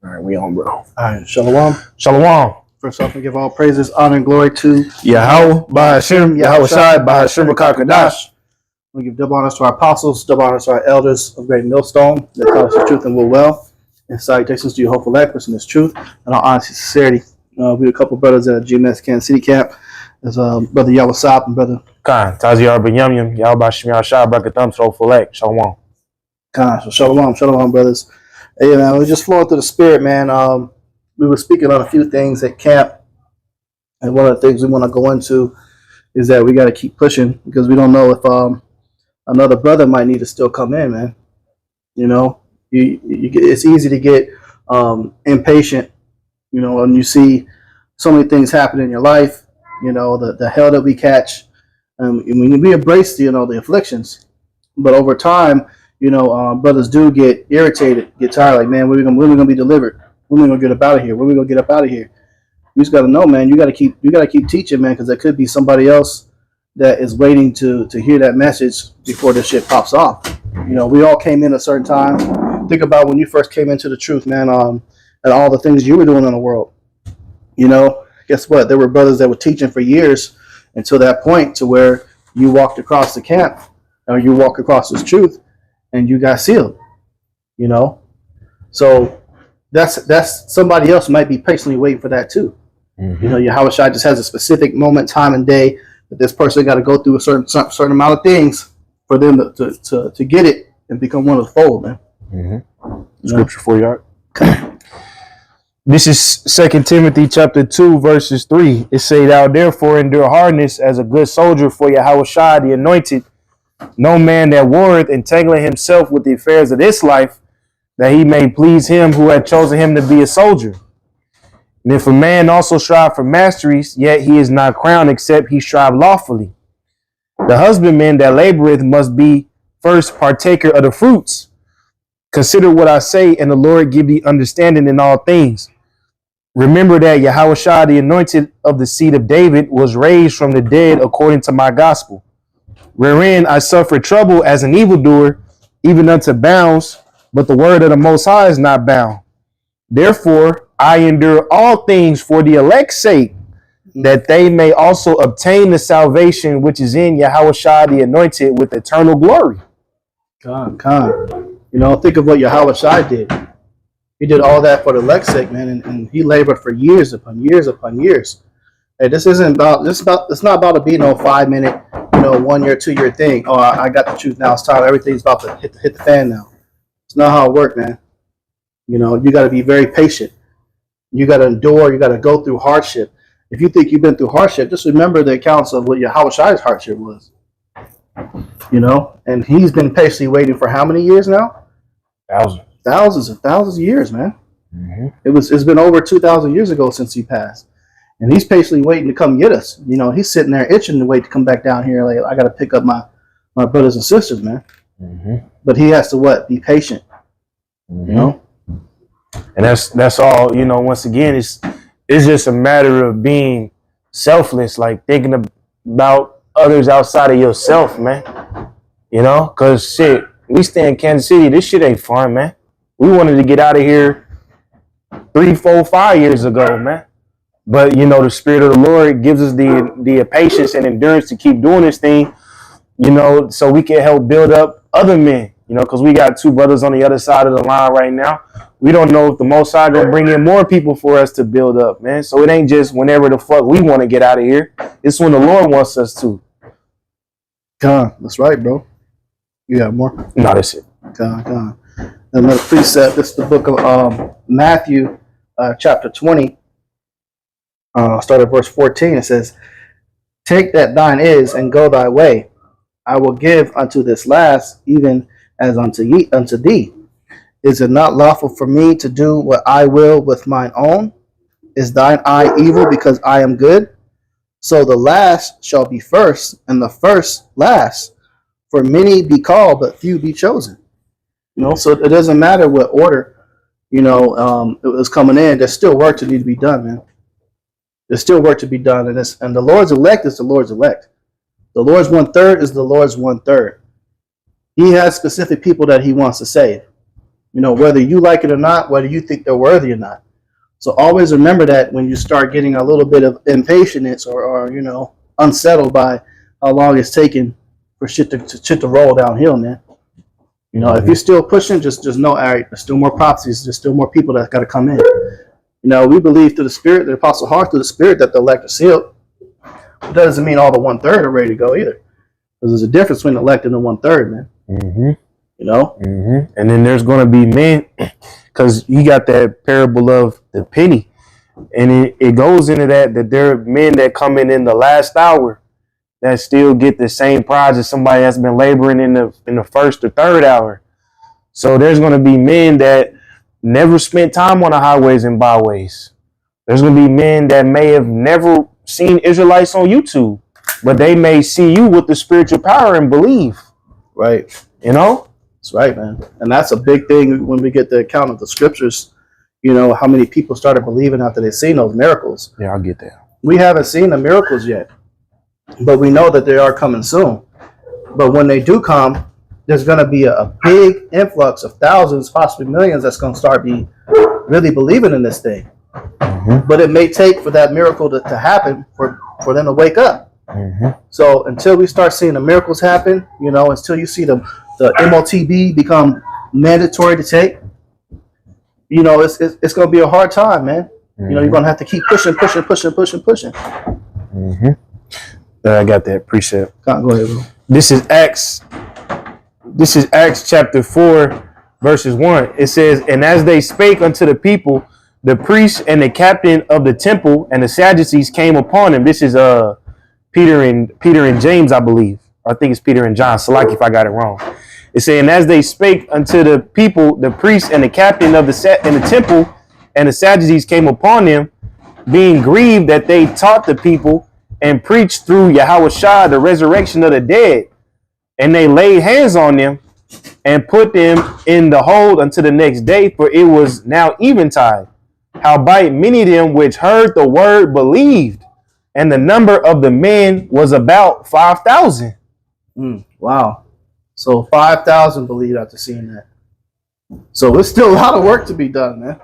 All right, we on, bro. All right, Shalom. Shalom. First off, we give all praises, honor, and glory to Yahweh, Bahashim, Yahweh Shai, Bahashim, Kakadash. We give double honors to our apostles, double honors to our elders of Great Millstone that taught us the truth and will well. And salutations to you, hopeful elect, in this truth and our honesty and sincerity. We have a couple brothers at GMS Kansas City camp. There's Brother Yahweh Sop and Brother Khan, Taziar Ben Yum, Yahweh Bahashim, Yahweh Shai, Brakatham, Hopeful elect. Shalom. Khan. So shalom, brothers. Hey, man, we're just flowing through the spirit, man. We were speaking on a few things at camp. And one of the things we want to go into is that we got to keep pushing because we don't know if another brother might need to still come in, man. You know, it's easy to get impatient, you know, and you see so many things happen in your life, you know, the hell that we catch. When we embrace, you know, the afflictions. But over time, you know, brothers do get irritated, get tired, like, man, when are we going to be delivered? When are we going to get up out of here? When are we going to get up out of here? You just got to know, man, you got to keep teaching, man, because there could be somebody else that is waiting to hear that message before this shit pops off. You know, we all came in at a certain time. Think about when you first came into the truth, man, and all the things you were doing in the world. You know, guess what? There were brothers that were teaching for years until that point to where you walked across the camp or you walk across this truth and you got sealed, you know? So that's somebody else might be patiently waiting for that too. Mm-hmm. You know, Yahweh Shai just has a specific moment, time, and day that this person got to go through a certain amount of things for them to get it and become one of the fold, man. Mm-hmm. Scripture for you, Art. This is 2 Timothy chapter 2, verses 3. It say, "Thou therefore endure hardness as a good soldier for Yahweh Shai the anointed. No man that warreth entangling himself with the affairs of this life, that he may please him who had chosen him to be a soldier. And if a man also strive for masteries, yet he is not crowned except he strive lawfully. The husbandman that laboreth must be first partaker of the fruits. Consider what I say, and the Lord give thee understanding in all things. Remember that Yahweh Shai, the anointed of the seed of David, was raised from the dead according to my gospel, wherein I suffered trouble as an evildoer, even unto bounds, but the word of the Most High is not bound. Therefore, I endure all things for the elect's sake, that they may also obtain the salvation which is in Yahweh Shai the anointed with eternal glory." Con. You know, think of what Yahweh Shai did. He did all that for the elect's sake, man, and he labored for years upon years upon years. Hey, it's not about to be no 5 minute, you know, 1 year, 2 year thing. Oh, I got the truth now. It's time. Everything's about to hit the fan now. It's not how it works, man. You know, you got to be very patient. You got to endure. You got to go through hardship. If you think you've been through hardship, just remember the accounts of what Yahweh Shai's hardship was. You know, and he's been patiently waiting for how many years now? Thousands of years, man. Mm-hmm. It's been over 2,000 years ago since he passed, and he's patiently waiting to come get us. You know, he's sitting there itching to wait to come back down here. Like, I got to pick up my brothers and sisters, man. Mm-hmm. But he has to be patient. Mm-hmm. You know. And that's all, you know, once again, it's just a matter of being selfless, like thinking about others outside of yourself, man. You know, because shit, we stay in Kansas City, this shit ain't fun, man. We wanted to get out of here 3, 4, 5 years ago, man. But, you know, the Spirit of the Lord gives us the patience and endurance to keep doing this thing, you know, so we can help build up other men, you know, because we got 2 brothers on the other side of the line right now. We don't know if the Most High gonna bring in more people for us to build up, man. So it ain't just whenever the fuck we want to get out of here. It's when the Lord wants us to. That's right, bro. You got more? No, that's it. Another precept. This is the book of Matthew, chapter 20. Start at verse 14. It says, "Take that thine is, and go thy way. I will give unto this last, even as unto thee. Is it not lawful for me to do what I will with mine own? Is thine eye evil because I am good? So the last shall be first, and the first last. For many be called, but few be chosen." You know, so it doesn't matter what order, you know, it was coming in. There's still work to need to be done, man. There's still work to be done, and the Lord's elect is the Lord's elect. The Lord's 1/3 is the Lord's 1/3. He has specific people that he wants to save. whether you like it or not, whether you think they're worthy or not. So always remember that when you start getting a little bit of impatience or unsettled by how long it's taking for shit to roll downhill, man. If you're still pushing, just know, all right, there's still more prophecies, there's still more people that got to come in. We believe through the Spirit, the Apostle Hart through the Spirit, that the elect are sealed. That doesn't mean all the 1/3 are ready to go either, because there's a difference between elect and the 1/3, man. And then there's going to be men, because you got that parable of the penny, and it goes into that there are men that come in the last hour that still get the same prize as somebody that's been laboring in the first or third hour. So there's going to be men that never spent time on the highways and byways. There's going to be men that may have never seen Israelites on YouTube, but they may see you with the spiritual power and believe. Right. That's right, man. And that's a big thing when we get the account of the scriptures, how many people started believing after they've seen those miracles. Yeah, I'll get that. We haven't seen the miracles yet, but we know that they are coming soon. But when they do come, there's going to be a big influx of thousands, possibly millions, that's going to start really believing in this thing. But it may take for that miracle to happen for them to wake up. So until we start seeing the miracles happen, until you see the MOTB become mandatory to take, it's going to be a hard time, man. You're going to have to keep pushing. I got that precept. Go ahead, bro. This is Acts chapter 4, verses 1. It says, "And as they spake unto the people, the priests and the captain of the temple and the Sadducees came upon him." This is Peter and James, I believe. I think it's Peter and John. Salaki if I got it wrong. It's saying, "As they spake unto the people, the priests and the captain of the temple and the Sadducees came upon them, being grieved that they taught the people and preached through Yahushua the resurrection of the dead. And they laid hands on them and put them in the hold until the next day, for it was now eventide. Howbeit many of them which heard the word believed, and the number of the men was about 5,000. Wow. So 5,000 believed after seeing that. So there's still a lot of work to be done, man.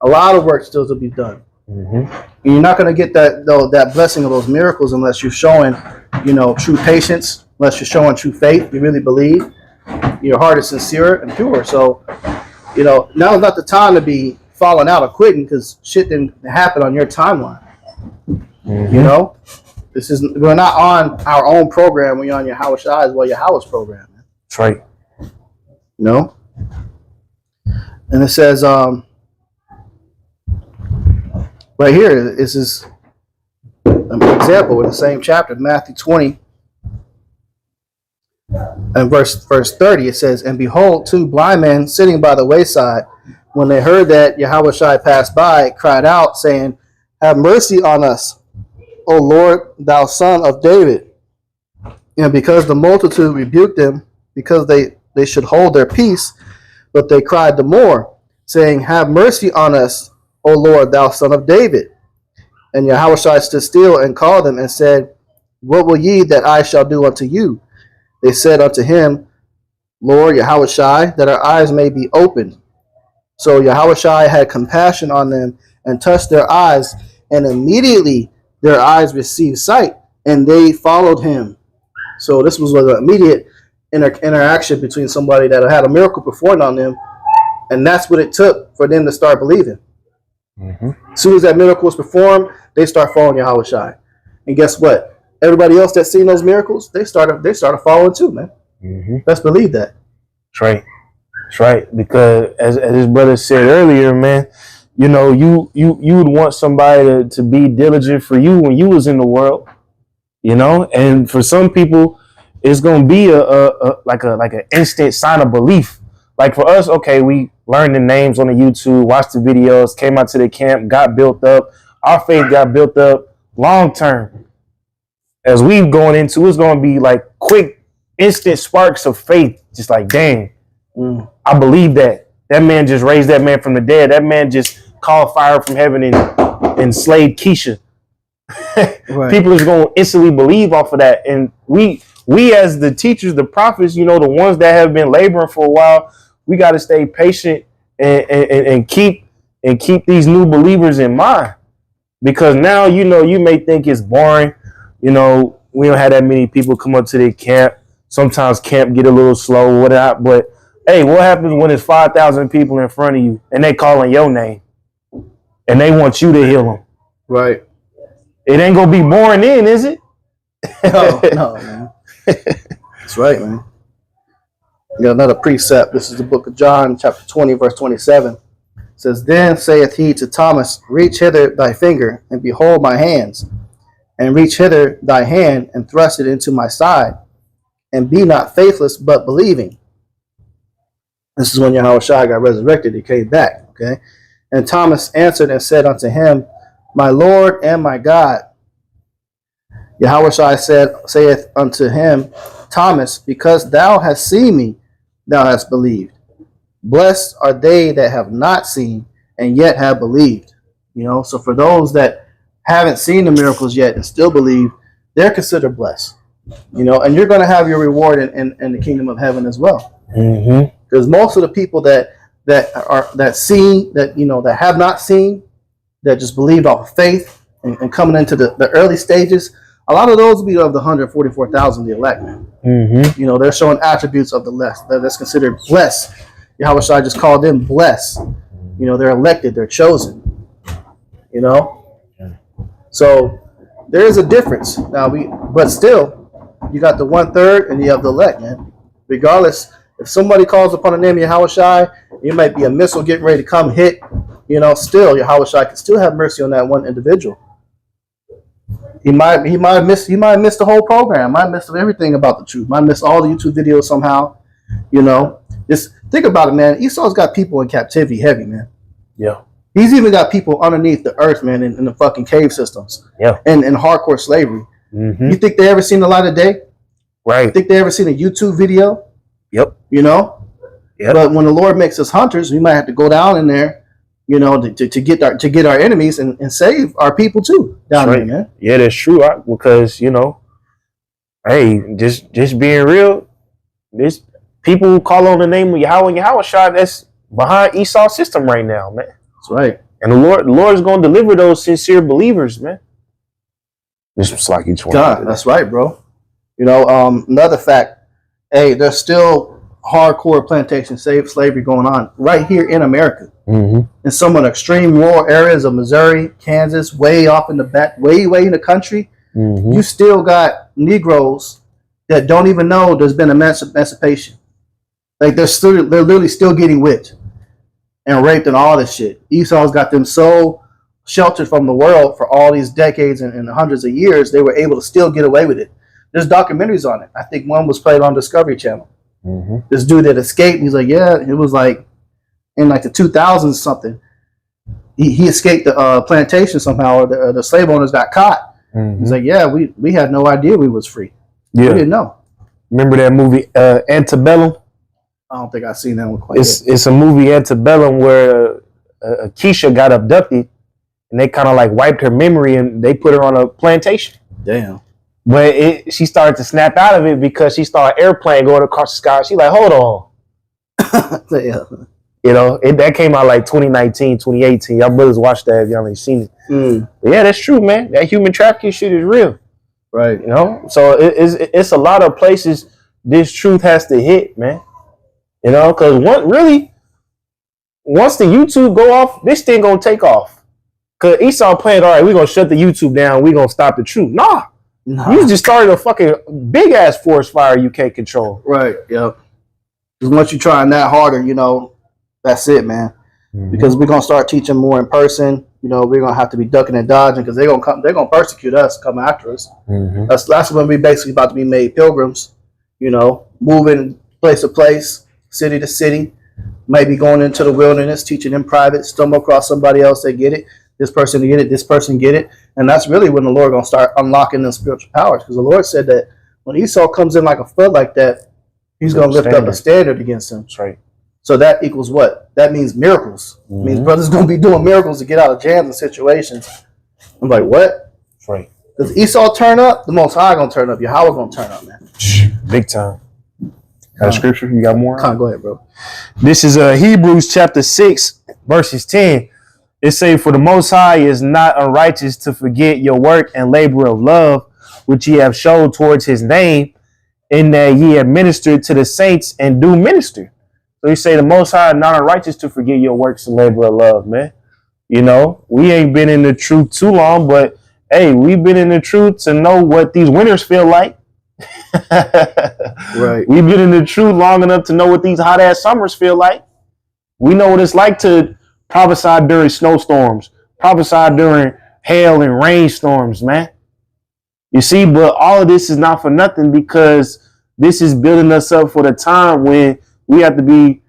A lot of work still to be done. And you're not going to get that blessing of those miracles unless you're showing, true patience, unless you're showing true faith. You really believe. Your heart is sincere and pure. So, now is not the time to be falling out or quitting because shit didn't happen on your timeline. We're not on our own program. We're on Yahushua as well, Yahweh's program. Man. That's right. And it says, right here, this is an example in the same chapter, Matthew 20, and verse 30. It says, "And behold, two blind men sitting by the wayside, when they heard that Yahushua passed by, cried out, saying, Have mercy on us, O Lord, thou son of David. And because the multitude rebuked them, because they should hold their peace, but they cried the more, saying, Have mercy on us, O Lord, thou son of David. And Yahushua stood still and called them and said, What will ye that I shall do unto you? They said unto him, Lord, Yahushua, that our eyes may be opened. So Yahushua had compassion on them and touched their eyes, and immediately their eyes received sight, and they followed him." So this was an immediate interaction between somebody that had a miracle performed on them, and that's what it took for them to start believing. As soon as that miracle was performed, they start following Yahushua. And guess what? Everybody else that's seen those miracles, they started following too, man. Let's believe that. That's right. That's right. Because as his brother said earlier, man, you would want somebody to be diligent for you when you was in the world, and for some people it's gonna be like an instant sign of belief. Like for us, okay, we learned the names on the YouTube, watched the videos, came out to the camp, got built up. Our faith got built up long term. As we going into, it's gonna be like quick, instant sparks of faith. Just like, dang, I believe that. That man just raised that man from the dead. That man just called fire from heaven and slayed Keisha. Right. People is going to instantly believe off of that. And we as the teachers, the prophets, the ones that have been laboring for a while, we got to stay patient and keep these new believers in mind, because now, you know, you may think it's boring. You know, we don't have that many people come up to the camp. Sometimes camp get a little slow, whatnot. But hey, what happens when there's 5,000 people in front of you and they calling your name and they want you to heal them? Right. It ain't gonna be boring then, is it? No, man. That's right, man. You got another precept. This is the book of John, chapter 20, verse 27. It says, Then saith he to Thomas, Reach hither thy finger, and behold my hands, and reach hither thy hand, and thrust it into my side, and be not faithless, but believing. This is when Yahushua got resurrected. He came back, okay? And Thomas answered and said unto him, My Lord and my God. Yahushua saith unto him, Thomas, because thou hast seen me, thou hast believed. Blessed are they that have not seen and yet have believed. You know, so for those that haven't seen the miracles yet and still believe, they're considered blessed. You know, and you're going to have your reward in the kingdom of heaven as well. Because most of the people that see, that, you know, that have not seen, that just believed off of faith and coming into the early stages, a lot of those will be of the 144,000, the elect, man. You know, they're showing attributes of the less that's considered blessed. Yahushua just called them blessed. You know, they're elected, they're chosen. You know, so there is a difference now. But still, you got the 1/3 and you have the elect, man. Regardless, if somebody calls upon the name of Yahushua, you might be a missile getting ready to come hit. You know, still Yahushua can still have mercy on that one individual. He might have missed the whole program. Might have missed everything about the truth. Might have missed all the YouTube videos somehow. You know, just think about it, man. Esau's got people in captivity heavy, man. Yeah. He's even got people underneath the earth, man, in the fucking cave systems. Yeah. And in hardcore slavery. You think they ever seen the light of day? Right. You think they ever seen a YouTube video? Yep. You know? Yep. But when the Lord makes us hunters, we might have to go down in there, you know, to get our enemies and save our people too down there, man. Yeah, that's true. Because, you know, hey, just being real, this people who call on the name of Yahweh and Yahushua, that's behind Esau's system right now, man. That's right. And the Lord is going to deliver those sincere believers, man. This was like each one. God, that's right, bro. You know, another fact, hey, there's still hardcore plantation slavery going on right here in America. In some of the extreme rural areas of Missouri, Kansas, way off in the back, way in the country, you still got Negroes that don't even know there's been emancipation. Like they're literally still getting whipped and raped and all this shit. Esau's got them so sheltered from the world for all these decades and hundreds of years, they were able to still get away with it. There's documentaries on it. I think one was played on Discovery Channel. This dude that escaped, he's like, yeah, it was like in like the 2000s something. He escaped the plantation somehow, or the slave owners got caught. He's like, yeah, we had no idea we was free. Yeah. We didn't know. Remember that movie Antebellum? I don't think I've seen that one quite yet. It's a movie, Antebellum, where Keisha got abducted and they kind of like wiped her memory and they put her on a plantation. Damn. But she started to snap out of it because she saw an airplane going across the sky. She's like, hold on. Yeah. You know, that came out like 2019, 2018. Y'all brothers watch that if y'all ain't seen it. But yeah, that's true, man. That human trafficking shit is real. Right. You know? So it's a lot of places this truth has to hit, man. You know, because once the YouTube go off, this thing gonna take off. Because Esau planned, all right, we're gonna shut the YouTube down. We're gonna stop the truth. Nah. You just started a fucking big-ass forest fire you can't control. Right, yep. Because once you're trying that harder, you know, that's it, man. Because we're going to start teaching more in person. You know, we're going to have to be ducking and dodging because they're going to persecute us, come after us. That's when we basically about to be made pilgrims, you know, moving place to place, city to city, maybe going into the wilderness, teaching in private, stumble across somebody else that get it. This person get it, this person get it. And that's really when the Lord going to start unlocking them spiritual powers. Because the Lord said that when Esau comes in like a flood like that, he's going to lift up a standard against him. That's right. So that equals what? That means miracles. It means brothers going to be doing miracles to get out of jams and situations. I'm like, what? That's right. Does Esau turn up? The Most High going to turn up. Yahweh going to turn up, man. Big time. Got a scripture? You got more? Go ahead, bro. This is Hebrews chapter 6, verses 10. It say, for the Most High is not unrighteous to forget your work and labor of love, which ye have showed towards his name, in that ye have ministered to the saints and do minister. So he say the Most High is not unrighteous to forget your works and labor of love, man. You know, we ain't been in the truth too long, but hey, we've been in the truth to know what these winters feel like. Right. We've been in the truth long enough to know what these hot ass summers feel like. We know what it's like to prophesy during snowstorms, prophesy during hail and rainstorms, man. You see, but all of this is not for nothing, because this is building us up for the time when we have to be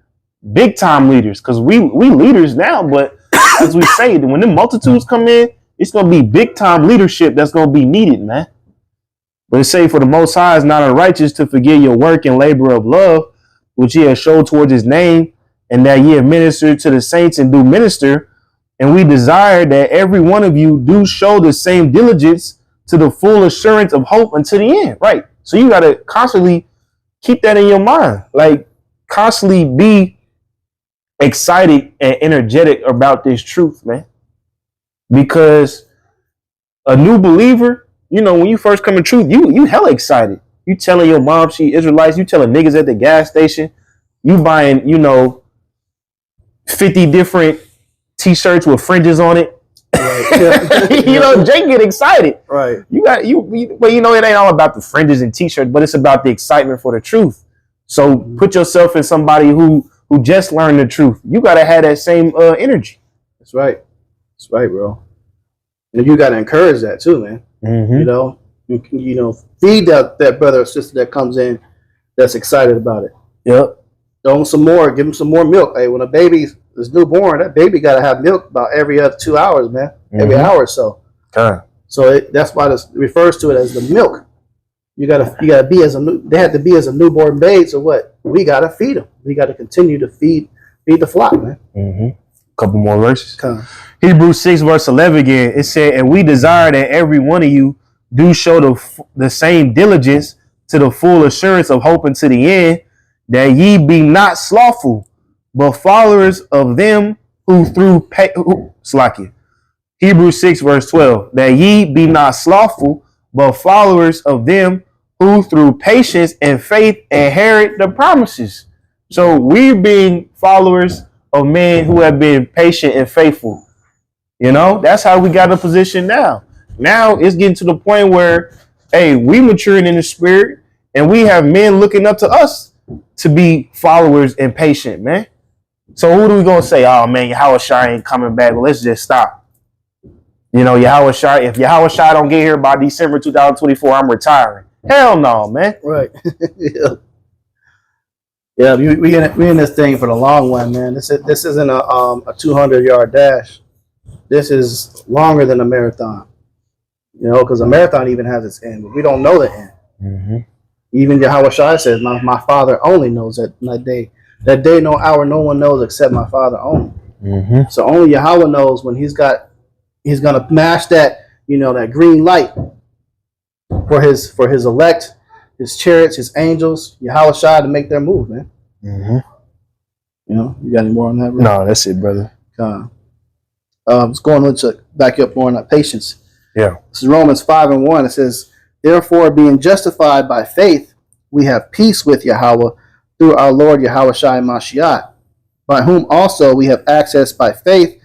big time leaders, because we leaders now, but as we say, when the multitudes come in, it's going to be big time leadership that's going to be needed, man. But it say, for the Most High is not unrighteous to forget your work and labor of love, which he has showed towards his name, and that ye have ministered to the saints and do minister. And we desire that every one of you do show the same diligence to the full assurance of hope unto the end. Right. So you got to constantly keep that in your mind. Like, constantly be excited and energetic about this truth, man. Because a new believer, you know, when you first come in truth, you hella excited. You telling your mom she Israelites, you telling niggas at the gas station, you buying, you know, 50 different t-shirts with fringes on it. Right. You know, Jake get excited. Right. But you know, it ain't all about the fringes and t-shirts, but it's about the excitement for the truth. So put yourself in somebody who just learned the truth. You gotta have that same energy. That's right. That's right, bro. And you gotta encourage that too, man. Mm-hmm. You know, feed that brother or sister that comes in that's excited about it. Yep. Throw them some more. Give them some more milk. Hey, when a baby is newborn, that baby got to have milk about every other 2 hours, man. Every hour or so. Okay. So that's why this refers to it as the milk. You gotta be they had to be as a newborn babe. So what? We gotta feed them. We gotta continue to feed the flock, man. Mm-hmm. Couple more verses. Come. Hebrews 6 verse 11 again. It said, and we desire that every one of you do show the same diligence to the full assurance of hope unto the end, that ye be not slothful, but followers of them who through Hebrews 6 verse 12, that ye be not slothful, but followers of them who through patience and faith inherit the promises. So we're being followers of men who have been patient and faithful. You know, that's how we got in a position now. Now it's getting to the point where, hey, we maturing in the spirit, and we have men looking up to us to be followers and patient, man. So who do we gonna say? Oh man, Yahweh Shai ain't coming back. Well, let's just stop. You know, Yahweh Shai. If Yahweh Shai don't get here by December 2024, I'm retiring. Hell no, man. Right. Yeah. We in this thing for the long one, man. This isn't a 200-yard dash. This is longer than a marathon. You know, because a marathon even has its end, but we don't know the end. Mm-hmm. Even Yahweh Shai says, my Father only knows that day. That day, no hour, no one knows except my Father only. Mm-hmm. So only Yahweh knows when he's going to mash that, you know, that green light for his elect, his chariots, his angels, Yahweh Shai to make their move, man. Mm-hmm. You know, you got any more on that, bro? No, that's it, brother. It's going to back you up more on that patience. Yeah. This is Romans 5:1. It says, therefore, being justified by faith, we have peace with Yahweh through our Lord Yahweh Shai Mashiach, by whom also we have access by faith